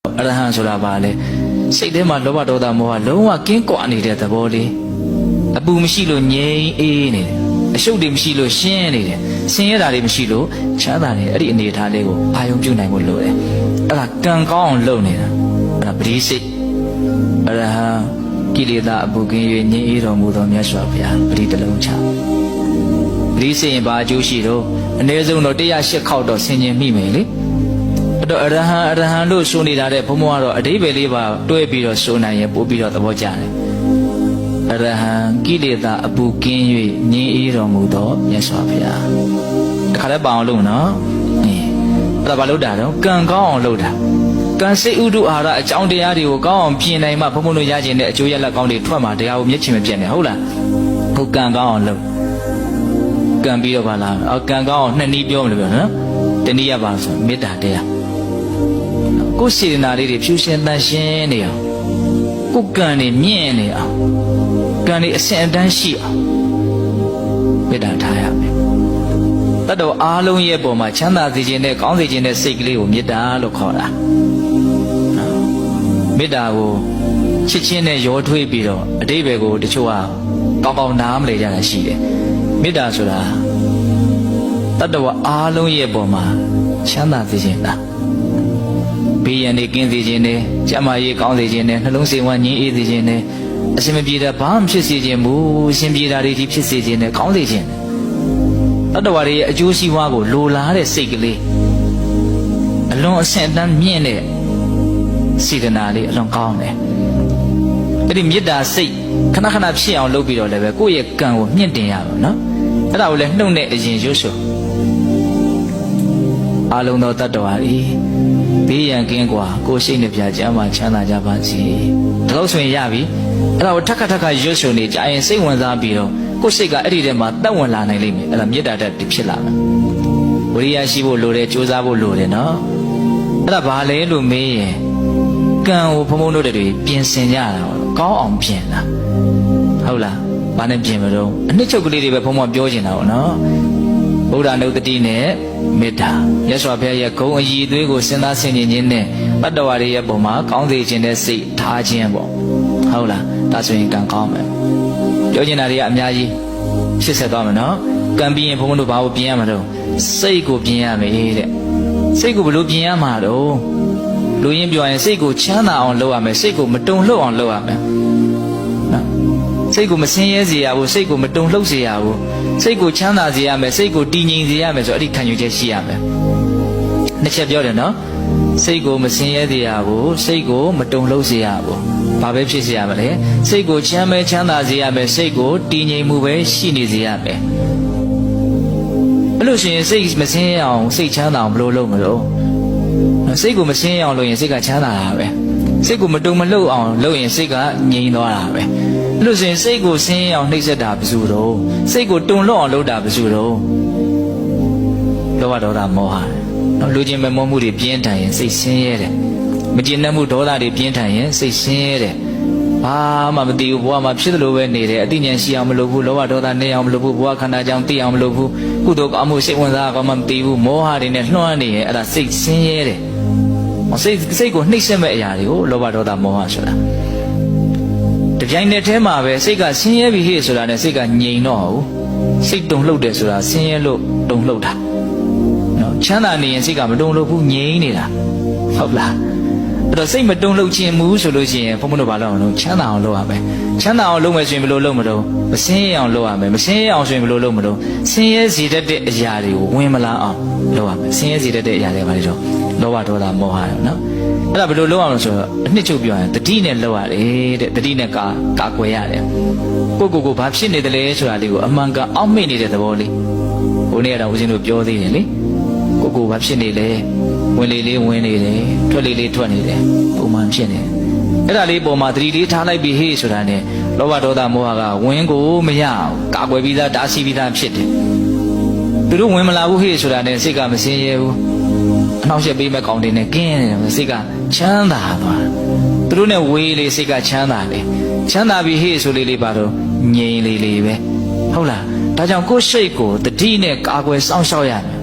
အရဟံဆိုတာဘာလဲစိတ်ထဲမှာလောဘဒေါသမောဟလုံးဝကင်းကွာနေတဲ့သဘောလေးအပူမရှိလို့ငြိမ်အေးနေတယ်အရှုပ်တွေမရှိလို့ရှင်းနေတယ်ဆင်းရဲတာတွေမရှိလို့ချမ်းသာနေအဲ့ဒီအနေအထားလေးကိုအာရုံပြုနိုင်ဖို့လိုတယ်အဲ့ဒါကံကောင်းအောင်လုပ်နေတာအဲ့ဒါပရိစိတ်အရဟံကိလေသာအပူကင်း၍ငြိမ်အေးတော်မူသောမြတ်စွာဘုရားပရိတလုံးချပရိစိတ်ရင်ဘာအကျိုးရှိတော့အနည်းဆုံးတော့108ခေါက်တော့ဆင်ခြင်မိမယ်လေအဲ့တော့အရဟံလို့ဆိုနေတာတဲ့ဘုံဘုံကတော့အဓိပ္ပာယ်လေးပါတွဲပြီးတော့ဆိုနိုင်ရင်ပို့ပြီးတော့သဘောကျတယ်အရဟံကိလေသာအပူကင်း၍ငြိမ်းအေးတော်မူသောမြတ်စွာဘုရားတခါလည်းပအောင်လို့နော်အဲ့ဒါဘာလို့တာတော့ကံကောင်းအောင်လုပ်တာကံစိတ်ဥဒုအာဟာရအကြောင်းတရားတွေကိုကောင်းအောင်ပြင်နိုင်မှဘုံဘုံတို့ရခြင်းတဲ့အကျိုးရလဒ်ကောင်းတွေထွက်မှာတရားကိုမျက်ချင်မပြတ်နဲ့ဟုတ်လားဟုတ်ကံကောင်းအောင်လုပ်ကံပြီးတော့ပါလားကံကောင်းအောင်နှစ်နည်းပြောမလို့ပြောနော်တနည်းရပါဆိုမေတ္တာတရားကိုယ်စေတနာလေးတွေဖြူရှင်တန်ရှင်းနေအောင်ကိုယ်ကံတွေမြင့်နေအောင်ကံတွေအစဉ်အတန်းရှိအောင်မေတ္တာထားရမယ်တတ်တော်အားလုံးရဲ့ပုံမှာချမ်းသာစေခြင်းနဲ့ကောင်းစေခြင်းနဲ့စိတ်ကလေးကိုမေတ္တာလို့ခေါ်တာမေတ္တာကိုချစ်ချင်းနဲ့ရောထွေးပြီးတော့အတိပ္ပယ်ကိုတချို့ကကောင်းကောင်းနားမလည်ကြတာရှိတယ်မေတ္တာဆိုတာတတ်တော်အားလုံးရဲ့ပုံမှာချမ်းသာစေခြင်းလားဘေးရန်တွေကင်းစေခြင်းနဲ့ကျန်းမာရေးကောင်းစေခြင်းနဲ့နှလုံးစိမ်ဝမ်းငြိမ်းအေးစေခြင်းနဲ့အရှင်မပြေတာဘာမှဖြစ်စေခြင်းဘူးအရှင်ပြေတာတွေဒီဖြစ်စေခြင်းနဲ့ကောင်းစေခြင်းတတ္တဝါတွေရဲ့အကျိုးစီးပွားကိုလိုလားတဲ့စိတ်ကလေးအလွန်အဆင့်အတန်းမြင့်တဲ့စေတနာလေးအလွန်ကောင်းတယ်အဲ့ဒီမေတ္တာစိတ်ခဏခဏဖြစ်အောင်လုပ်ပြီးတော့လည်းပဲကိုယ့်ရဲ့ကံကိုမြင့်တင်ရပါနော်အဲ့ဒါကိုလည်းနှုတ်နဲ့အရင်ရွတ်ဆိုအလုံးသောတတ္တဝါတွေဘေးရန်ကင်းกว่าကိုယ်ရှိနေပြကြမှာချမ်းသာကြပါစေဒါလို့ဆိုရင်ရပြီအဲ့ဒါကိုထက်ခါရွတ်ဆိုနေကြရင်စိတ်ဝင်စားပြီးတော့ကိုယ်စိတ်ကအဲ့ဒီထဲမှာတက်ဝင်လာနိုင်လိမ့်မယ်အဲ့ဒါမေတ္တာတက်ဖြစ်လာမယ်ဝိရိယရှိဖို့လိုတယ်ကြိုးစားဖို့လိုတယ်နော်အဲ့ဒါဘာလဲလို့မေးရင်ကံကိုဘုံဘုံတို့တွေပြင်ဆင်ကြတာကောင်းအောင်ပြင်တာဟုတ်လားဘာနဲ့ပြင်မလို့အနှစ်ချုပ်ကလေးတွေပဲဘုံဘုံပြောနေတာပေါ့နော်ဗုဒ္ဓနုတ္တိနဲ့မေတ္တာမြတ်စွာဘုရားရဲ့ဂုဏ်အည်သွေးကိုစဉ်းစားဆင်ခြင်ခြင်းနဲ့တတ္တဝါတွေရဲ့ပုံမှာကောင်းစေခြင်းနဲ့စိတ်ထားခြင်းပေါ့ဟုတ်လားဒါဆိုရင်ကံကောင်းမယ်ပြောချင်တာတွေကအများကြီးဖြစ်ဆက်သွားမယ်နော်ကံပြီးရင်ဘုန်းဘုန်းတို့ဘာကိုပြင်ရမှာတော့စိတ်ကိုပြင်ရမယ်တဲ့စိတ်ကိုဘယ်လိုပြင်ရမှာတော့လူရင်းပြောရင်စိတ်ကိုချမ်းသာအောင်လုပ်ရမယ်စိတ်ကိုမတုန်လှုပ်အောင်လုပ်ရမယ်နော်စိတ်ကိုမဆင်းရဲစေရဘူးစိတ်ကိုမတုန်လှုပ်စေရဘူးစိတ်ကိုချမ်းသာစေရမယ်စိတ်ကိုတည်ငြိမ်စေရမယ်ဆိုအဲ့ဒီခံယူချက်ရှိရမယ်နှစ်ချက်ပြောတယ်နော်စိတ်ကိုမဆင်းရဲစေရဘူးစိတ်ကိုမတုန်လှုပ်စေရဘူးဘာပဲဖြစ်စေရမလဲစိတ်ကိုချမ်းသာစေရမယ်စိတ်ကိုတည်ငြိမ်မှုပဲရှိနေစေရမယ်အဲ့လိုဆိုရင်စိတ်မဆင်းရဲအောင်စိတ်ချမ်းသာအောင်ဘယ်လိုလုပ်မလို့စိတ်ကိုမဆင်းရဲအောင်လုပ်ရင်စိတ်ကချမ်းသာတာပဲစိတ်ကိုမတုန်မလှုပ်အောင်လုပ်ရင်စိတ်ကငြိမ်သွားတာပဲအဲ့လိုဆိုရင်စိတ်ကိုဆင်းရဲအောင်နှိပ်စက်တာဘယ်သူတော့စိတ်ကိုတုန်လှုပ်အောင်လုပ်တာဘယ်သူတော့လောဘဒေါသမောဟနော်လူချင်းမမောမှုတွေပြင်းထန်ရင်စိတ်ဆင်းရဲတယ်မကျေနပ်မှုဒေါသတွေပြင်းထန်ရင်စိတ်ဆင်းရဲတယ်ဘာမှမသိဘူးဘဝမှာဖြစ်သလိုပဲနေတယ်အသိဉာဏ်ရှိအောင်မလုပ်ဘူးလောဘဒေါသနေအောင်မလုပ်ဘူးဘဝခန္ဓာကြောင့်သိအောင်မလုပ်ဘူးကုသိုလ်ကောင်းမှုစိတ်ဝင်စားကောင်းမှမသိဘူးမောဟတွေနဲ့လွှမ်းနေရင်အဲ့ဒါစိတ်ဆင်းရဲတယ်စိတ်ကိုနှိပ်စက်မဲ့အရာတွေကိုလောဘဒေါသမောဟဆိုတာတပြိုင်နက်တည်းမှာပဲစိတ်ကဆင်းရဲပြီဟေ့ဆိုတာနဲ့စိတ်ကငြိမ်တော့ဘူးစိတ်တုန်လှုပ်တယ်ဆိုတာဆင်းရဲလို့တုန်လှုပ်တာနော်ချမ်းသာနေရင်စိတ်ကမတုန်လှုပ်ဘူးငြိမ်နေတာဟုတ်လားအဲ့တော့စိတ်မတုန်လှုပ်ခြင်းမူဆိုလို့ရှိရင်ဘုန်းဘုန်းတို့ဘာလုပ်အောင်လုပ်ချမ်းသာအောင်လုပ်ရမယ်ချမ်းသာအောင်လုပ်မယ်ဆိုရင်ဘယ်လိုလုပ်မလို့မဆင်းရဲအောင်လုပ်ရမယ်မဆင်းရဲအောင်ဆိုရင်ဘယ်လိုလုပ်မလို့ဆင်းရဲစေတတ်တဲ့အရာတွေကိုဝင်မလာအောင်လုပ်ရမယ်ဆင်းရဲစေတတ်တဲ့အရာတွေဘာတွေတော့လောဘဒေါသမောဟတွေနော်အဲ့ဒါဘယ်လိုလုပ်အောင်လို့ဆိုတော့အနှစ်ချုပ်ပြောရင်တတိနဲ့လုပ်ရတယ်တဲ့တတိနဲ့ကာကွယ်ရတယ်ကိုဘာဖြစ်နေတယ်လဲဆိုတာလေးကိုအမှန်ကန်အောက်မေ့နေတဲ့သဘောလေးဘုန်းကြီးကတော့ဦးဇင်းတို့ပြောသေးတယ်လေကိုဘာဖြစ်နေလဲဝင်လေဝင်နေတယ်ထွက်လေထွက်နေတယ်ပုံမှန်ဖြစ်နေအဲ့ဒါလေးပုံမှာတတိလေးထားလိုက်ပြီးဟေးဆိုတာနဲ့လောဘဒေါသမောဟကဝင်ကိုမရအောင်ကာကွယ်ပြီးသားတားဆီးပြီးသားဖြစ်တယ်သူတို့ဝင်မလာဘူးဟေးဆိုတာနဲ့စိတ်ကမစင်းရဲဘူးအနှောက်အယှက်ပေးမဲ့ကောင်းတင်နဲ့ကင်းနေတယ်စိတ်ကချမ်းသာသွားသူတို့နဲ့ဝေးလေစိတ်ကချမ်းသာလေချမ်းသာပြီးဟေးဆိုလေးပါတော့ငြိမ်လေးပဲဟုတ်လားဒါကြောင့်ကိုယ်စိတ်ကိုတတိနဲ့ကာကွယ်စောင့်ရှောက်ရမယ်